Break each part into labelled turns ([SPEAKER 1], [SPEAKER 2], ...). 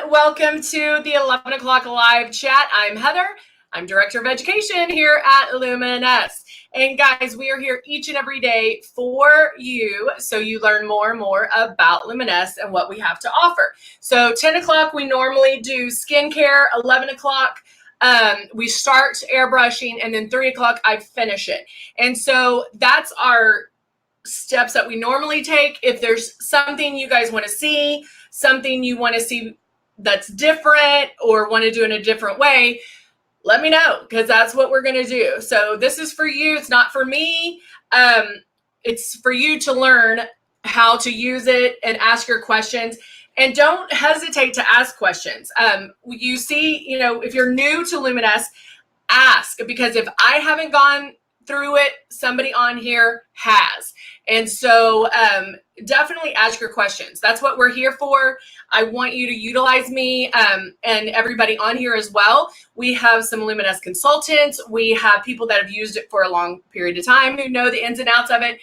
[SPEAKER 1] Welcome to the 11 o'clock live chat. I'm Heather. I'm Director of Education here at Luminess. And guys, we are here each and every day for you so you learn more and more about Luminess and what we have to offer. So 10 o'clock, we normally do skincare. 11 o'clock, we start airbrushing, and then 3 o'clock, I finish it. And so that's our steps that we normally take. If there's something you guys want to see, something you want to see that's different or want to do in a different way, let me know, because that's what we're going to do. So this is for you. It's not for me. It's for you to learn how to use it and ask your questions. And don't hesitate to ask questions. You see, if you're new to Luminess, ask, because if I haven't gone through it, somebody on here has. And so definitely ask your questions. That's what we're here for. I want you to utilize me and everybody on here as well. We have some Luminess consultants. We have people that have used it for a long period of time who know the ins and outs of it.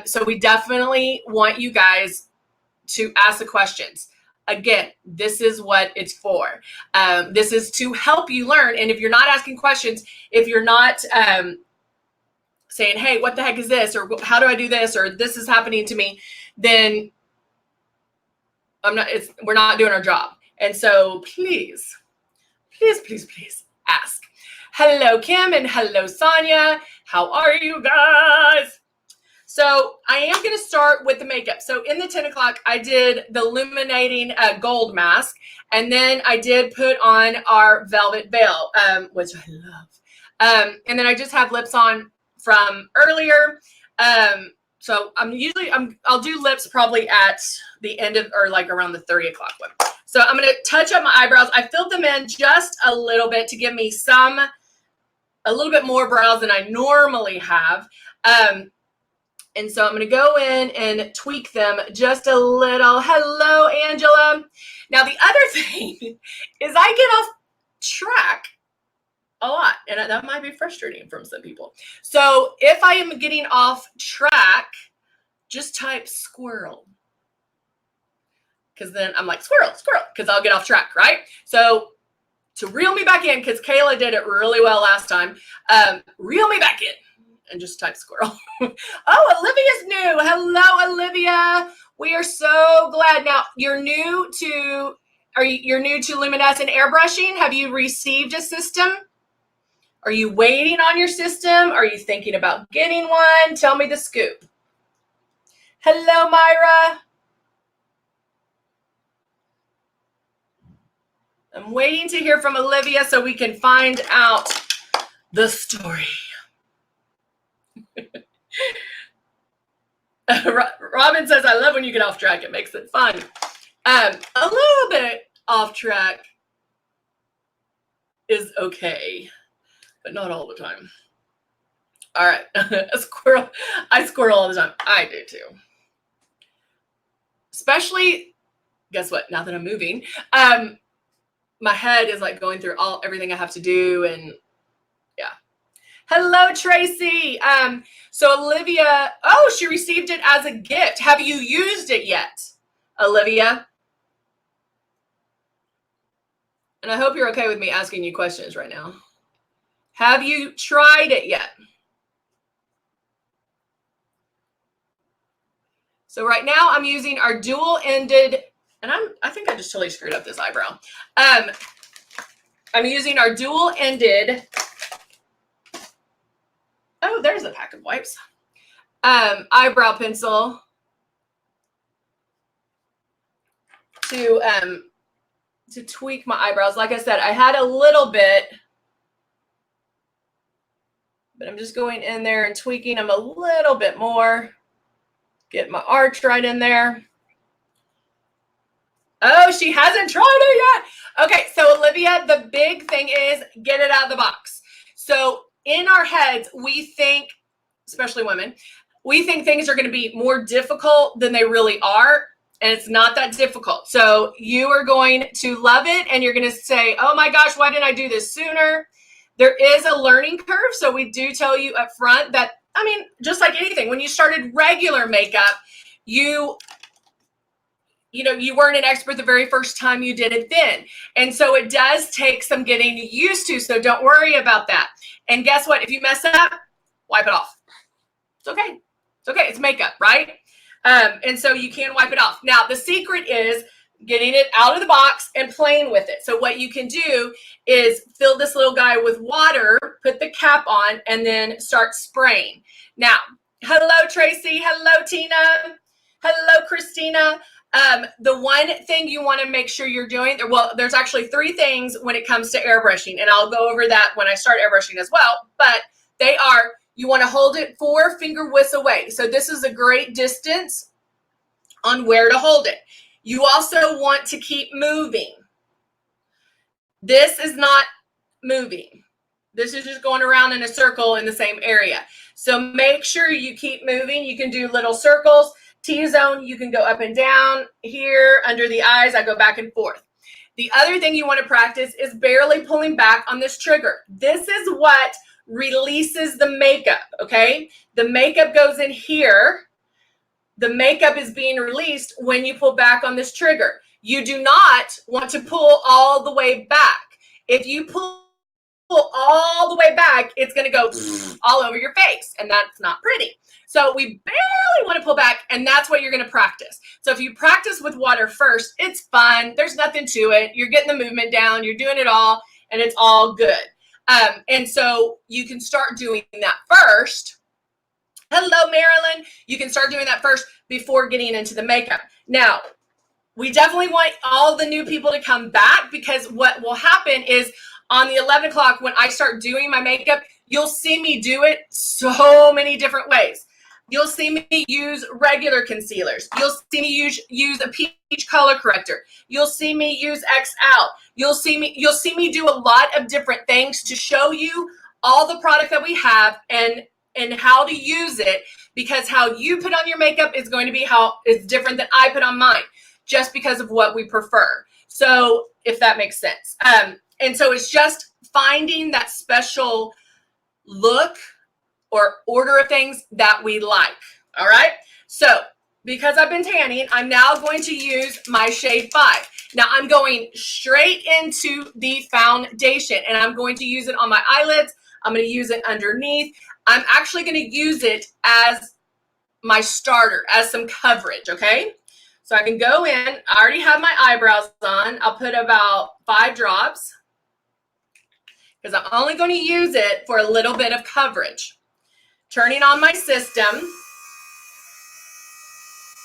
[SPEAKER 1] So we definitely want you guys to ask the questions. Again, this is what it's for. This is to help you learn. And if you're not asking questions, if you're not saying, hey, what the heck is this? Or how do I do this? Or this is happening to me, then we're not doing our job. And so please ask. Hello, Kim, and hello, Sonia. How are you guys? So I am going to start with the makeup. So in the 10 o'clock, I did the illuminating gold mask. And then I did put on our velvet veil, which I love. And then I just have lips on from earlier. So I'll do lips probably at the end of, or like around the 3 o'clock one. So I'm going to touch up my eyebrows. I filled them in just a little bit to give me a little bit more brows than I normally have. And so I'm going to go in and tweak them just a little. Hello, Angela. Now, the other thing is I get off track a lot, and that might be frustrating from some people. So if I am getting off track, just type squirrel, because then I'm like squirrel, because I'll get off track, right? So to reel me back in, because Kayla did it really well last time, reel me back in and just type squirrel. Oh, Olivia's new. Hello, Olivia. We are so glad. Now, you're new to Luminess and airbrushing. Have you received a system? Are you waiting on your system? Are you thinking about getting one? Tell me the scoop. Hello, Myra. I'm waiting to hear from Olivia so we can find out the story. Robin says, I love when you get off track. It makes it fun. A little bit off track is okay, but not all the time. All right. I squirrel all the time. I do too. Especially, guess what? Now that I'm moving, my head is like going through everything I have to do. And yeah. Hello, Tracy. So Olivia, she received it as a gift. Have you used it yet, Olivia? And I hope you're okay with me asking you questions right now. Have you tried it yet? So right now I'm using our dual-ended, and I think I just totally screwed up this eyebrow. I'm using our dual-ended, there's a pack of wipes, eyebrow pencil to tweak my eyebrows. Like I said, I had a little bit, but I'm just going in there and tweaking them a little bit more. Get my arch right in there. Oh, she hasn't tried it yet. Okay, so Olivia, the big thing is get it out of the box. So in our heads, we think, especially women, we think things are going to be more difficult than they really are. And it's not that difficult. So you are going to love it. And you're going to say, oh my gosh, why didn't I do this sooner? There is a learning curve. So we do tell you up front that, just like anything, when you started regular makeup, you you weren't an expert the very first time you did it then. And so it does take some getting used to. So don't worry about that. And guess what? If you mess up, wipe it off. It's okay. It's okay. It's makeup, right? And so you can wipe it off. Now, the secret is getting it out of the box and playing with it. So what you can do is fill this little guy with water, put the cap on, and then start spraying. Now, hello, Tracy. Hello, Tina. Hello, Christina. The one thing you want to make sure you're doing, well, there's actually 3 things when it comes to airbrushing, and I'll go over that when I start airbrushing as well, but they are, you want to hold it 4 finger widths away. So this is a great distance on where to hold it. You also want to keep moving. This is not moving. This is just going around in a circle in the same area. So make sure you keep moving. You can do little circles. T-zone, you can go up and down. Here, under the eyes, I go back and forth. The other thing you want to practice is barely pulling back on this trigger. This is what releases the makeup, okay? The makeup goes in here. The makeup is being released when you pull back on this trigger. You do not want to pull all the way back. If you pull all the way back, it's going to go all over your face, and that's not pretty. So we barely want to pull back, and that's what you're going to practice. So if you practice with water first, it's fun. There's nothing to it. You're getting the movement down. You're doing it all, and it's all good. And so you can start doing that first. Hello, Marilyn. You can start doing that first before getting into the makeup. Now, we definitely want all the new people to come back, because what will happen is on the 11 o'clock, when I start doing my makeup, you'll see me do it so many different ways. You'll see me use regular concealers. You'll see me use a peach color corrector. You'll see me use X out. You'll see me do a lot of different things to show you all the product that we have and how to use it, because how you put on your makeup is going to be how it's different than I put on mine, just because of what we prefer. So if that makes sense. And so it's just finding that special look or order of things that we like. All right. So because I've been tanning, I'm now going to use my shade 5. Now I'm going straight into the foundation, and I'm going to use it on my eyelids. I'm going to use it underneath. I'm actually going to use it as my starter, as some coverage. Okay. So I can go in. I already have my eyebrows on. I'll put about 5 drops, because I'm only going to use it for a little bit of coverage. Turning on my system,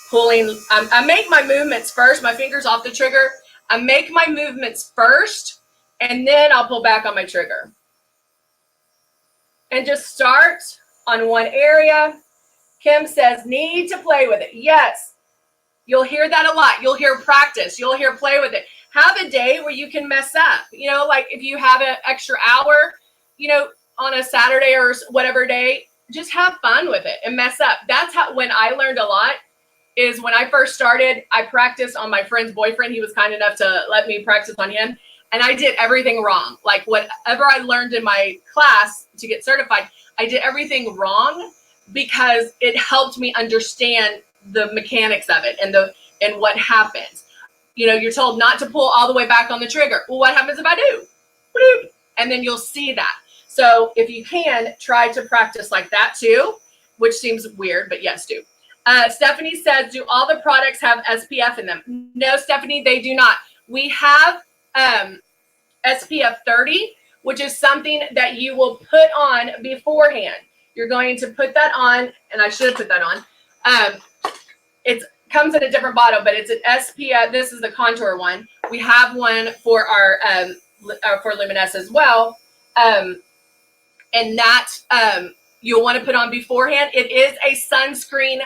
[SPEAKER 1] pulling, I make my movements first, my fingers off the trigger. I make my movements first, and then I'll pull back on my trigger. And just start on one area. Kim says, need to play with it. Yes, you'll hear that a lot. You'll hear practice. You'll hear play with it. Have a day where you can mess up. Like if you have an extra hour, on a Saturday or whatever day, just have fun with it and mess up. That's how, when I learned a lot, is when I first started, I practiced on my friend's boyfriend. He was kind enough to let me practice on him. And I did everything wrong. Like whatever I learned in my class to get certified, I did everything wrong, because it helped me understand the mechanics of it and what happens. You're told not to pull all the way back on the trigger. Well, what happens if I do? And then you'll see that. So if you can, try to practice like that too, which seems weird, but yes, do. Stephanie says, do all the products have SPF in them? No, Stephanie, they do not. We have SPF 30, which is something that you will put on beforehand. You're going to put that on, and I should put that on. It comes in a different bottle, but it's an SPF. This is the contour one. We have one for our for Luminess as well. And that you'll want to put on beforehand. It is a sunscreen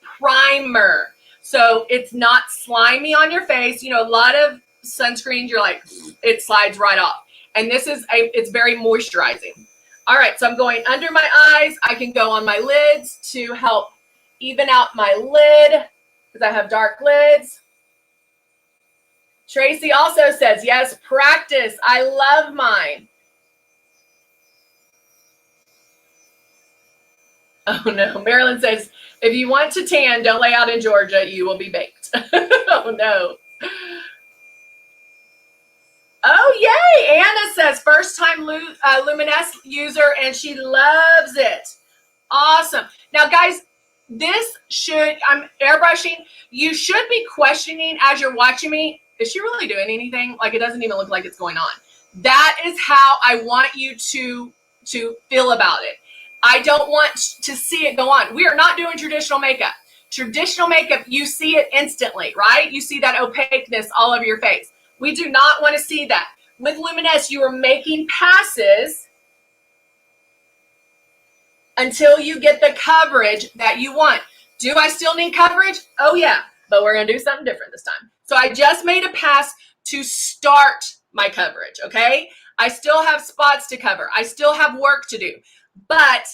[SPEAKER 1] primer, so it's not slimy on your face. A lot of sunscreens, you're like, it slides right off. And this is it's very moisturizing. All right, so I'm going under my eyes. I can go on my lids to help even out my lid, because I have dark lids. Tracy also says, yes, practice. I love mine. Oh no, Marilyn says, if you want to tan, don't lay out in Georgia, you will be baked. Oh, no. Oh, yay. Anna says first time Luminess user and she loves it. Awesome. Now, guys, I'm airbrushing. You should be questioning as you're watching me, is she really doing anything? Like, it doesn't even look like it's going on. That is how I want you to feel about it. I don't want to see it go on. We are not doing traditional makeup. Traditional makeup, you see it instantly, right? You see that opaqueness all over your face. We do not want to see that. With Luminess, you are making passes until you get the coverage that you want. Do I still need coverage? Oh, yeah, but we're going to do something different this time. So I just made a pass to start my coverage, okay? I still have spots to cover. I still have work to do, but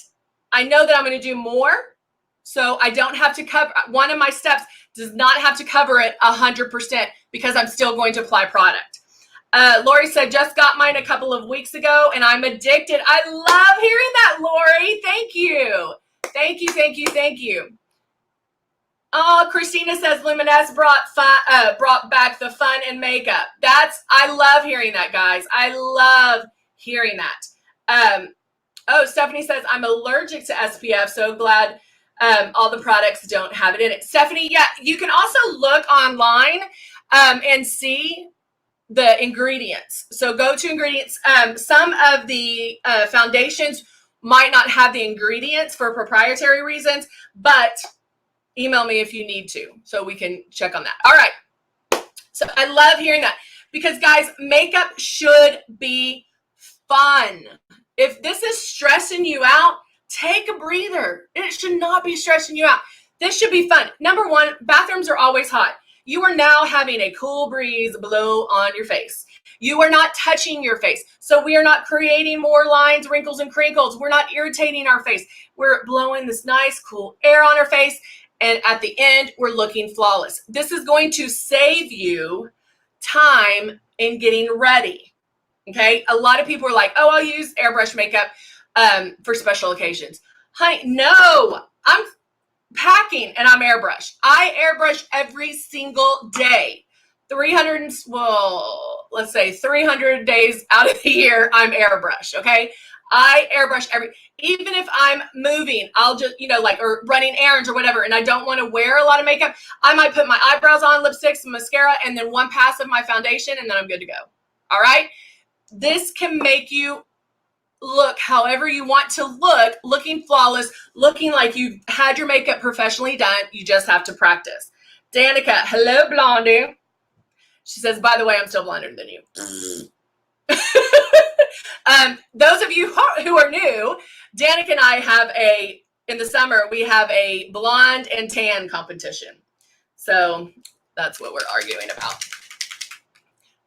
[SPEAKER 1] I know that I'm going to do more, so I don't have to cover. One of my steps does not have to cover it 100% because I'm still going to apply product. Lori said, just got mine a couple of weeks ago and I'm addicted. I love hearing that, Lori. Thank you. Thank you, thank you, thank you. Oh, Christina says Luminess brought back the fun and makeup. I love hearing that, guys. I love hearing that. Oh, Stephanie says, I'm allergic to SPF, so glad all the products don't have it in it. Stephanie, yeah, you can also look online and see the ingredients. So go to ingredients. Some of the foundations might not have the ingredients for proprietary reasons, but email me if you need to so we can check on that. All right. So I love hearing that because, guys, makeup should be fun. If this is stressing you out, take a breather. It should not be stressing you out. This should be fun. Number one, bathrooms are always hot. You are now having a cool breeze blow on your face. You are not touching your face. So we are not creating more lines, wrinkles, and crinkles. We're not irritating our face. We're blowing this nice, cool air on our face. And at the end, we're looking flawless. This is going to save you time in getting ready. Okay? A lot of people are like, oh, I'll use airbrush makeup for special occasions. Honey, no. I'm packing and I'm airbrush. I airbrush every single day. 300 days out of the year, I'm airbrush, okay? I airbrush even if I'm moving, I'll just, or running errands or whatever, and I don't want to wear a lot of makeup, I might put my eyebrows on, lipstick, some mascara, and then one pass of my foundation, and then I'm good to go. All right? This can make you look however you want to look, looking flawless, looking like you've had your makeup professionally done. You just have to practice. Danica, hello, Blondie. She says, by the way, I'm still blonder than you. Those of you who are new, Danica and I have in the summer, we have a blonde and tan competition. So that's what we're arguing about.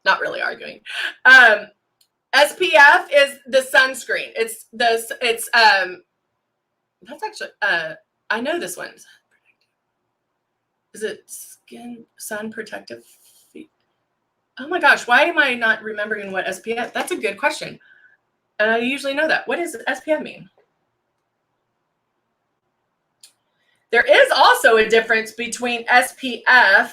[SPEAKER 1] Not really arguing. SPF is the sunscreen. That's actually, I know this one. Is it sun protective? Oh my gosh, why am I not remembering what SPF? That's a good question. I usually know that. What does SPF mean? There is also a difference between SPF.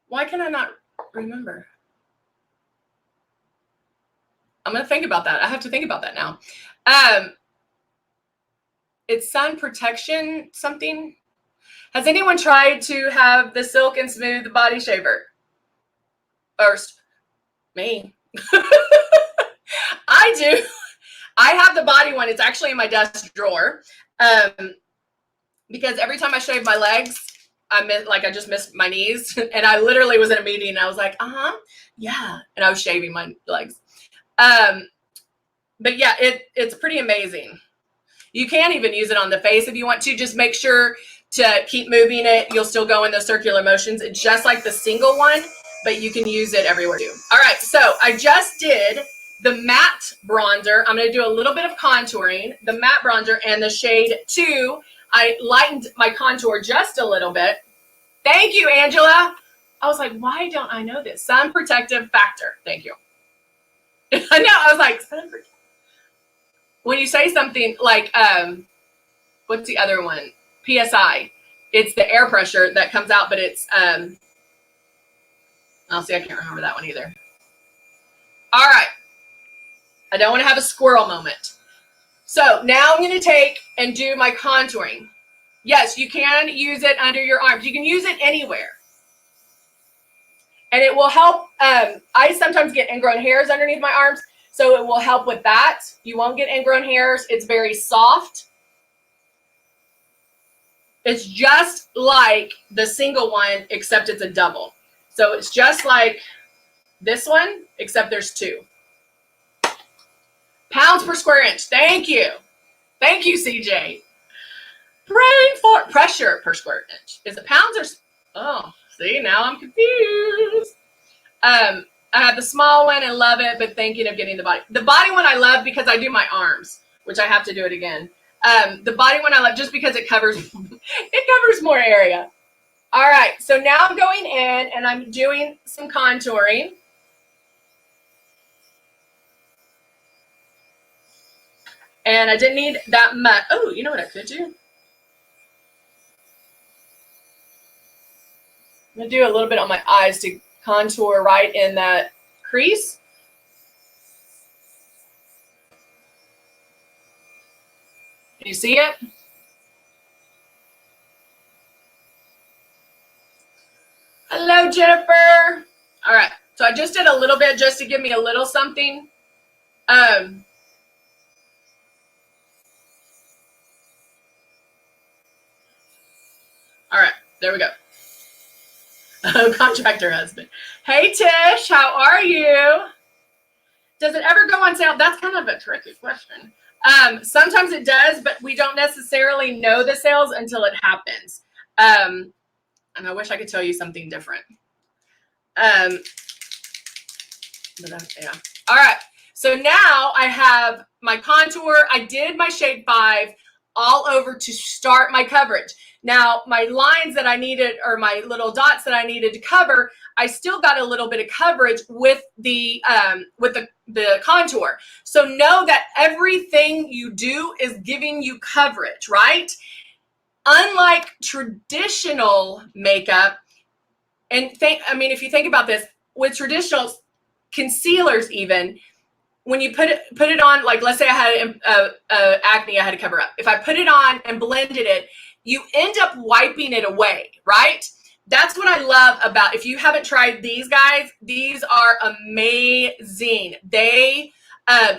[SPEAKER 1] Why can I not remember? I'm going to think about that. I have to think about that now. It's sun protection something. Has anyone tried to have the Silk and Smooth body shaver? First, me. I do. I have the body one. It's actually in my desk drawer. Because every time I shave my legs, I just missed my knees. And I literally was in a meeting and I was like, yeah. And I was shaving my legs. But yeah, it's pretty amazing. You can even use it on the face if you want to. Just make sure to keep moving it. You'll still go in those circular motions. It's just like the single one, but you can use it everywhere too. All right, so I just did the matte bronzer. I'm going to do a little bit of contouring, the matte bronzer, and the shade 2. I lightened my contour just a little bit. Thank you, Angela. I was like, why don't I know this? Sun protective factor. Thank you. I know. I was like, sun protective. when you say something like, what's the other one? PSI. It's the air pressure that comes out, but it's, I'll see, I can't remember that one either. All right. I don't want to have a squirrel moment. So now I'm going to take and do my contouring. Yes, you can use it under your arms. You can use it anywhere. And it will help. I sometimes get ingrown hairs underneath my arms, so it will help with that. You won't get ingrown hairs. It's very soft. It's just like the single one, except it's a double. So it's just like this one, except there's two. Pounds per square inch. Thank you. Thank you, CJ. Praying for pressure per square inch. Is it pounds or? Oh, see, now I'm confused. I have the small one and love it, but thinking of getting the body. The body one I love because I do my arms, which I have to do it again. The body one I love just because it covers more area. All right, so now I'm going in and I'm doing some contouring. And I didn't need that much. Oh, you know what I could do? I'm gonna do a little bit on my eyes to contour right in that crease. Can you see it? Hello, Jennifer. All right, so I just did a little bit just to give me a little something. All right, there we go. Oh, contractor husband. Hey, Tish, how are you? Does it ever go on sale? That's kind of a tricky question. Sometimes it does, but we don't necessarily know the sales until it happens. And I wish I could tell you something different. Yeah. All right. So now I have my contour. I did my shade 5 all over to start my coverage. Now, my lines that I needed, or my little dots that I needed to cover, I still got a little bit of coverage with the contour. So know that everything you do is giving you coverage, right? Unlike traditional makeup, and if you think about this, with traditional concealers, even when you put it on, like let's say I had acne I had to cover up. If I put it on and blended it, you end up wiping it away, right? That's what I love about, if you haven't tried these guys, these are amazing. They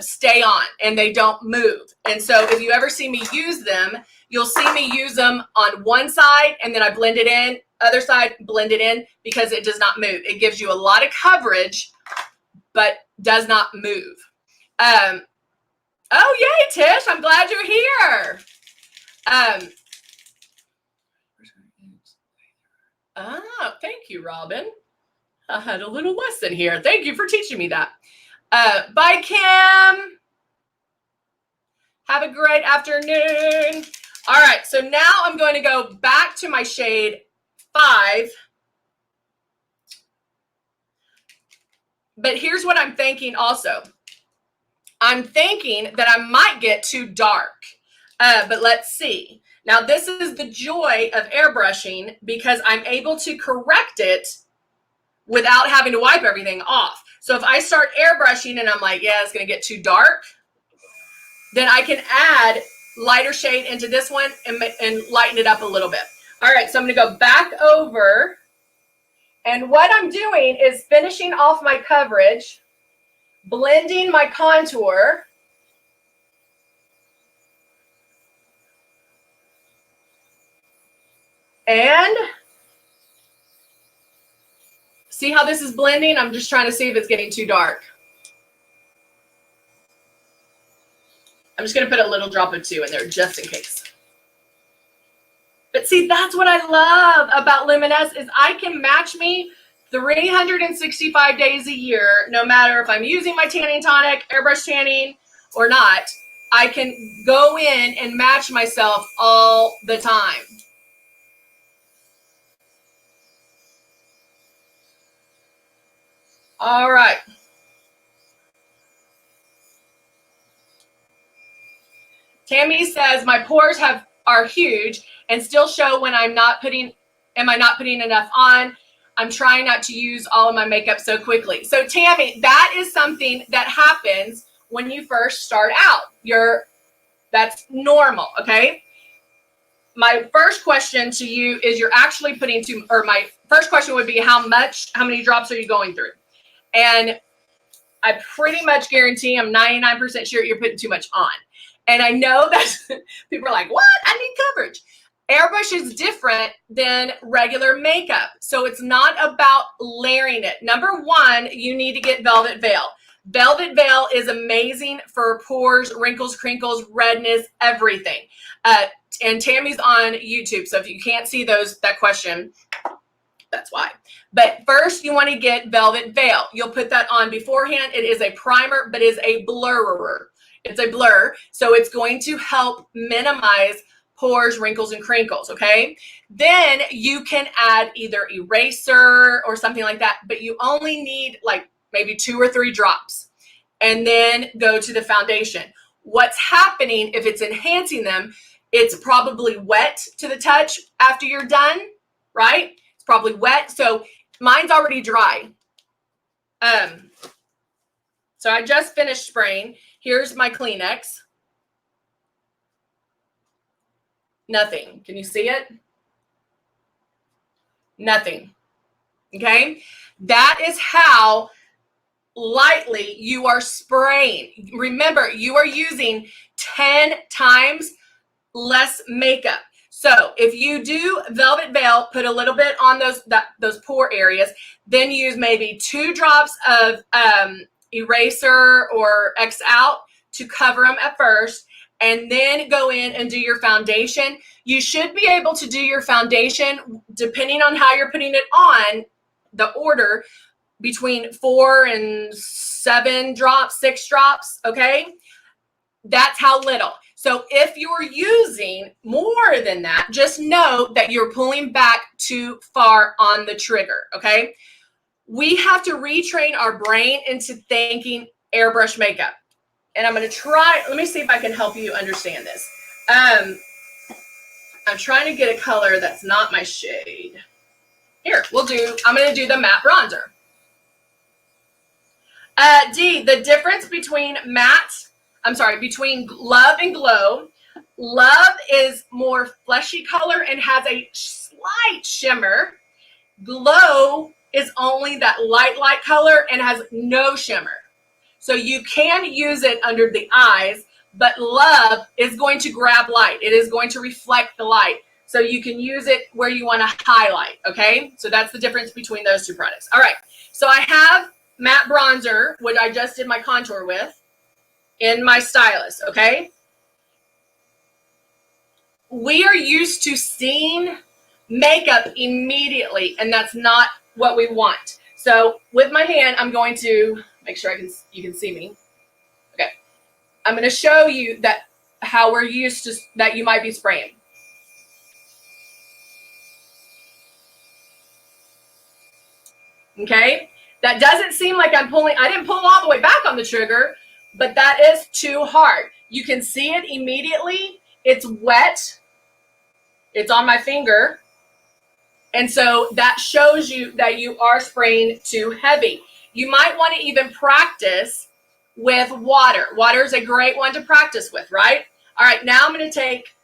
[SPEAKER 1] stay on and they don't move. And so if you ever see me use them, you'll see me use them on one side and then I blend it in, other side, blend it in, because it does not move. It gives you a lot of coverage, but does not move. Oh, yay, Tish. I'm glad you're here. Thank you, Robin. I had a little lesson here. Thank you for teaching me that. Bye, Kim. Have a great afternoon. All right, so now I'm going to go back to my shade 5. But here's what I'm thinking also. I'm thinking that I might get too dark, but let's see. Now, this is the joy of airbrushing because I'm able to correct it without having to wipe everything off. So if I start airbrushing and I'm like, yeah, it's going to get too dark, then I can add lighter shade into this one and lighten it up a little bit. All right, so I'm going to go back over. And what I'm doing is finishing off my coverage, blending my contour, and see how this is blending? I'm just trying to see if it's getting too dark. I'm just going to put a little drop of 2 in there just in case. But see, that's what I love about Luminess is I can match me 365 days a year, no matter if I'm using my tanning tonic, airbrush tanning, or not. I can go in and match myself all the time. All right. Tammy says, my pores are huge and still show when am I not putting enough on? I'm trying not to use all of my makeup so quickly. So Tammy, that is something that happens when you first start out. That's normal, okay? My first question to you is you're actually putting my first question would be how many drops are you going through? And I pretty much guarantee, I'm 99% sure you're putting too much on. And I know that people are like, what? I need coverage. Airbrush is different than regular makeup. So it's not about layering it. Number one, you need to get Velvet Veil. Velvet Veil is amazing for pores, wrinkles, crinkles, redness, everything. And Tammy's on YouTube. So if you can't see that question, that's why. But first you want to get Velvet Veil. You'll put that on beforehand. It is a primer, but is a blurrer. It's a blur. So it's going to help minimize pores, wrinkles, and crinkles, okay? Then you can add either eraser or something like that, but you only need like maybe 2 or 3 drops. And then go to the foundation. What's happening, if it's enhancing them, it's probably wet to the touch after you're done, right? It's probably wet. So mine's already dry. So I just finished spraying. Here's my Kleenex. Nothing. Can you see it? Nothing. Okay? That is how lightly you are spraying. Remember, you are using 10 times less makeup. So if you do Velvet Veil, put a little bit on those pore areas, then use maybe 2 drops of eraser or X out to cover them at first, and then go in and do your foundation. You should be able to do your foundation, depending on how you're putting it on, the order, between 4 and 7 drops, 6 drops, okay? That's how little. So if you're using more than that, just know that you're pulling back too far on the trigger, okay? We have to retrain our brain into thinking airbrush makeup. And I'm going to try, let me see if I can help you understand this. I'm trying to get a color that's not my shade. Here, I'm going to do the matte bronzer. D, the difference between between Love and Glow. Love is more fleshy color and has a slight shimmer. Glow is only that light color and has no shimmer. So you can use it under the eyes, but Love is going to grab light. It is going to reflect the light. So you can use it where you want to highlight, okay? So that's the difference between those 2 products. All right, so I have matte bronzer, which I just did my contour with, in my stylus, okay? We are used to seeing makeup immediately, and that's not what we want. So with my hand, I'm going to make sure you can see me. Okay, I'm going to show you how we're used to that you might be spraying. Okay, that doesn't seem like I didn't pull all the way back on the trigger, but that is too hard. You can see it immediately. It's wet. It's on my finger. And so that shows you that you are spraying too heavy. You might want to even practice with water. Water is a great one to practice with, right? All right, now I'm going to take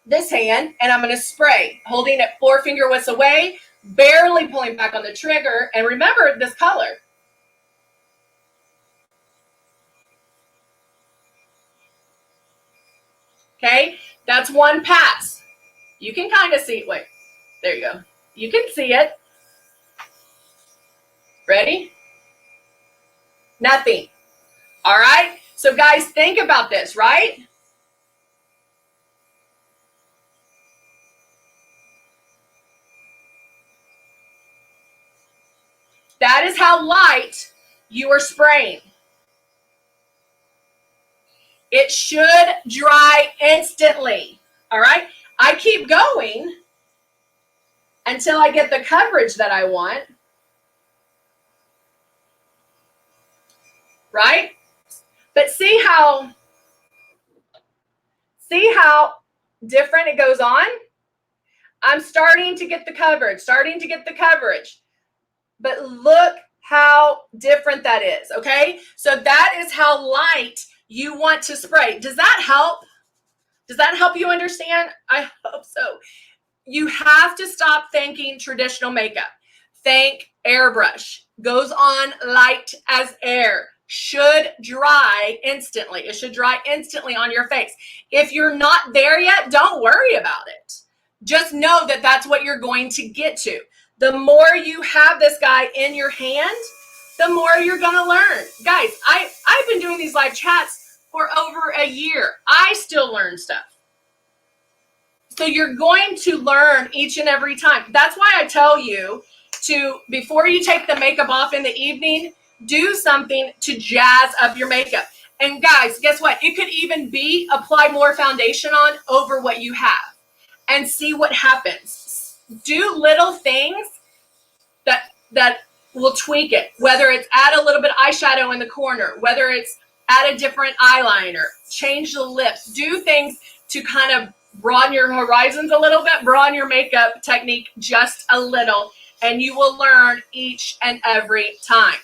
[SPEAKER 1] this hand and I'm going to spray, holding it 4 finger widths away, barely pulling back on the trigger. And remember this color. Okay, that's 1 pass. You can kind of see, wait, there you go. You can see it. Ready? Nothing. All right, so guys, think about this, right? That is how light you are spraying. It should dry instantly, all right? I keep going until I get the coverage that I want, right? But see how See how different it goes on? I'm starting to get the coverage, But look how different that is, okay? So that is how light you want to spray. Does that help? Does that help you understand? I hope so. You have to stop thinking traditional makeup. Think airbrush. Goes on light as air. Should dry instantly. It should dry instantly on your face. If you're not there yet, don't worry about it. Just know that that's what you're going to get to. The more you have this guy in your hand, the more you're going to learn. Guys, I've been doing these live chats for over a year. I still learn stuff. So you're going to learn each and every time. That's why I tell you to, before you take the makeup off in the evening, do something to jazz up your makeup. And guys, guess what? It could even be apply more foundation on over what you have and see what happens. Do little things that will tweak it, whether it's add a little bit of eyeshadow in the corner, whether it's add a different eyeliner, change the lips, do things to kind of broaden your horizons a little bit, broaden your makeup technique just a little, and you will learn each and every time.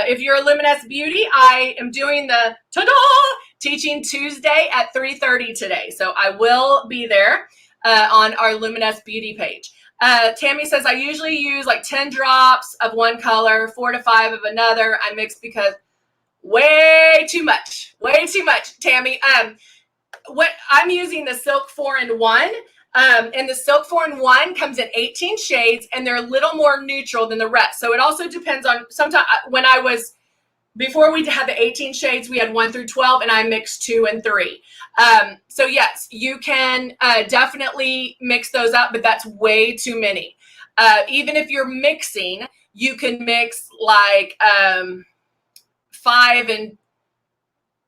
[SPEAKER 1] If you're a Luminess Beauty, I am doing the teaching Tuesday at 3:30 today. So I will be there on our Luminess Beauty page. Tammy says, I usually use like 10 drops of one color, 4 to 5 of another. I mix because way too much, Tammy. What I'm using the Silk 4-in-1. And the Silk 4-in-1 comes in 18 shades, and they're a little more neutral than the rest. So it also depends on, sometimes before we had the 18 shades, we had 1 through 12, and I mixed 2 and 3. So yes, you can definitely mix those up, but that's way too many. Even if you're mixing, you can mix like 5 and,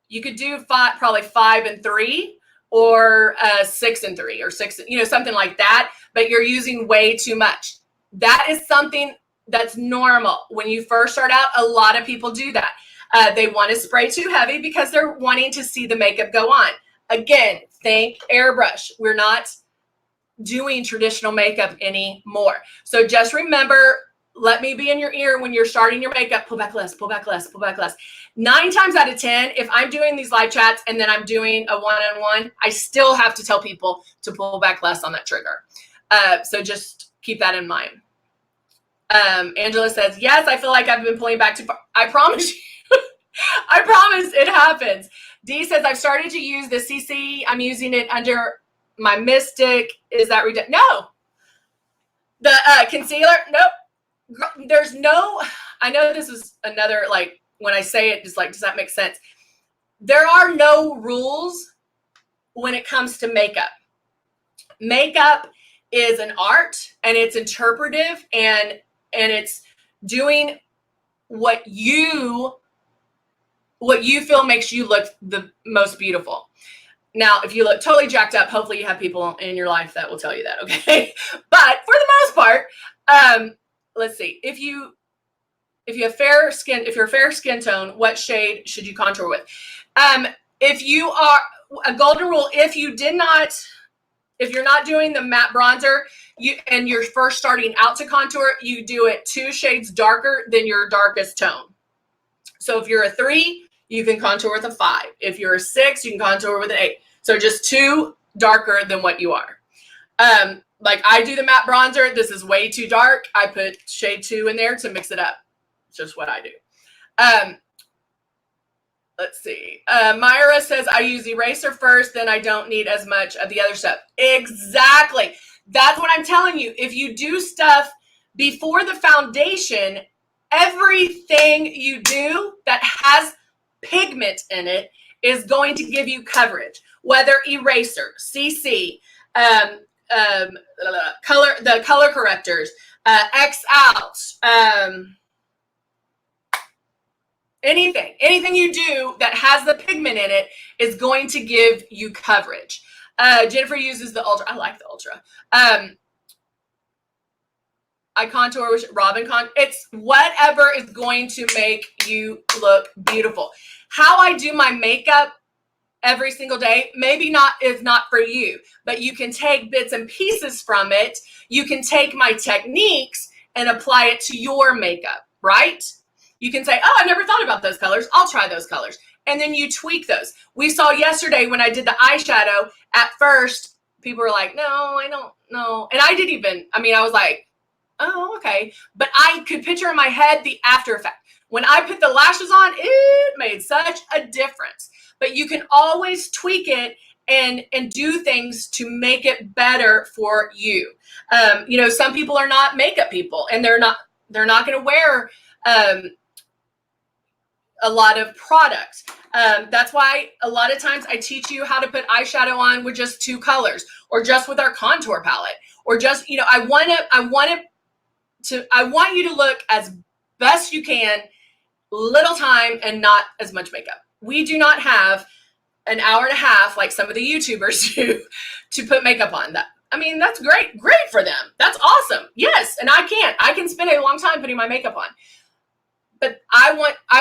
[SPEAKER 1] you could do probably 5 and 3. Or 6 and 3 or 6, something like that, but you're using way too much. That is something that's normal. When you first start out, a lot of people do that. They want to spray too heavy because they're wanting to see the makeup go on. Again, think airbrush. We're not doing traditional makeup anymore. So just remember, let me be in your ear when you're starting your makeup. Pull back less, pull back less, pull back less. 9 times out of 10, if I'm doing these live chats and then I'm doing a one-on-one, I still have to tell people to pull back less on that trigger. So just keep that in mind. Angela says, yes, I feel like I've been pulling back too far. I promise you. I promise it happens. Dee says, I've started to use the CC. I'm using it under my Mystic. Is that redundant? No. The concealer? Nope. There's no, I know this is another, like, when I say it, just like, does that make sense? There are no rules when it comes to makeup. Makeup is an art, and it's interpretive, and it's doing what you feel makes you look the most beautiful. Now, if you look totally jacked up, hopefully you have people in your life that will tell you that, okay? But for the most part, let's see. If you have fair skin, if you're a fair skin tone, what shade should you contour with? If you are a golden rule, if you're not doing the matte bronzer, and you're first starting out to contour, you do it 2 shades darker than your darkest tone. So if you're a 3, you can contour with a 5. If you're a 6, you can contour with an 8. So just 2 darker than what you are. Like I do the matte bronzer. This is way too dark. I put shade 2 in there to mix it up. It's just what I do. Let's see. Myra says, I use eraser first, then I don't need as much of the other stuff. Exactly. That's what I'm telling you. If you do stuff before the foundation, everything you do that has pigment in it is going to give you coverage. Whether eraser, CC, the color correctors, X out, anything you do that has the pigment in it is going to give you coverage. Jennifer uses the Ultra. I like the Ultra. I contour with Robin it's whatever is going to make you look beautiful. How I do my makeup every single day, maybe not is not for you, but you can take bits and pieces from it. You can take my techniques and apply it to your makeup, right? You can say, oh, I never thought about those colors. I'll try those colors. And then you tweak those. We saw yesterday when I did the eyeshadow, at first, people were like, no, I don't know. And I didn't even, I was like, oh, okay. But I could picture in my head the after effect. When I put the lashes on, it made such a difference. But you can always tweak it and do things to make it better for you. Some people are not makeup people, and they're not going to wear a lot of products. That's why a lot of times I teach you how to put eyeshadow on with just 2 colors, or just with our contour palette, or just, I want you to look as best you can, little time and not as much makeup. We do not have an hour and a half like some of the YouTubers do to put makeup on. That's great for them. That's awesome. Yes, and I can spend a long time putting my makeup on. But I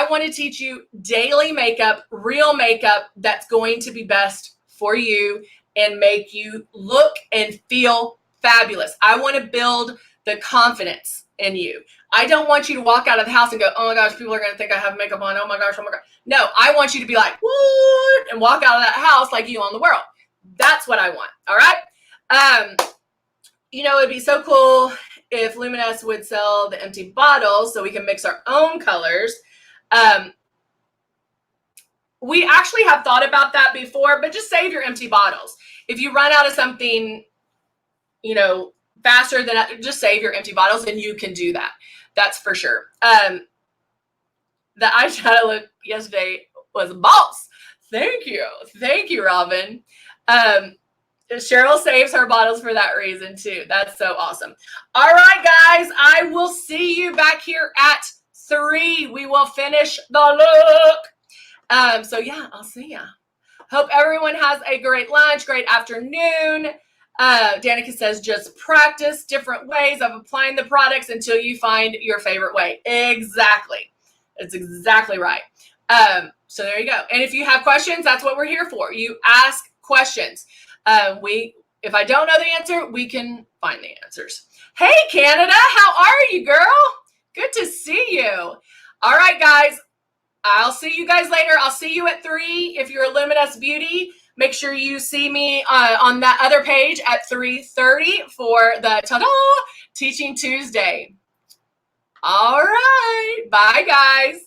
[SPEAKER 1] want to teach you daily makeup, real makeup that's going to be best for you and make you look and feel fabulous. I want to build the confidence in you. I don't want you to walk out of the house and go, oh my gosh, people are going to think I have makeup on. Oh my gosh. No, I want you to be like, what? And walk out of that house like you own the world. That's what I want. All right. It'd be so cool if Luminess would sell the empty bottles so we can mix our own colors. We actually have thought about that before, but just save your empty bottles. If you run out of something, faster than that, just save your empty bottles and you can do that. That's for sure. The eyeshadow look yesterday was boss. Thank you, Robin. Cheryl saves her bottles for that reason too. That's so awesome. All right, guys, I will see you back here at 3. We will finish the look. So yeah, I'll see ya. Hope everyone has a great lunch, great afternoon. Danica says, just practice different ways of applying the products until you find your favorite way. Exactly. That's exactly right. So there you go. And if you have questions, that's what we're here for. You ask questions. If I don't know the answer, we can find the answers. Hey, Canada, how are you, girl? Good to see you. All right, guys. I'll see you guys later. I'll see you at 3. If you're a Luminess Beauty, make sure you see me on that other page at 3:30 for the Teaching Tuesday. All right. Bye, guys.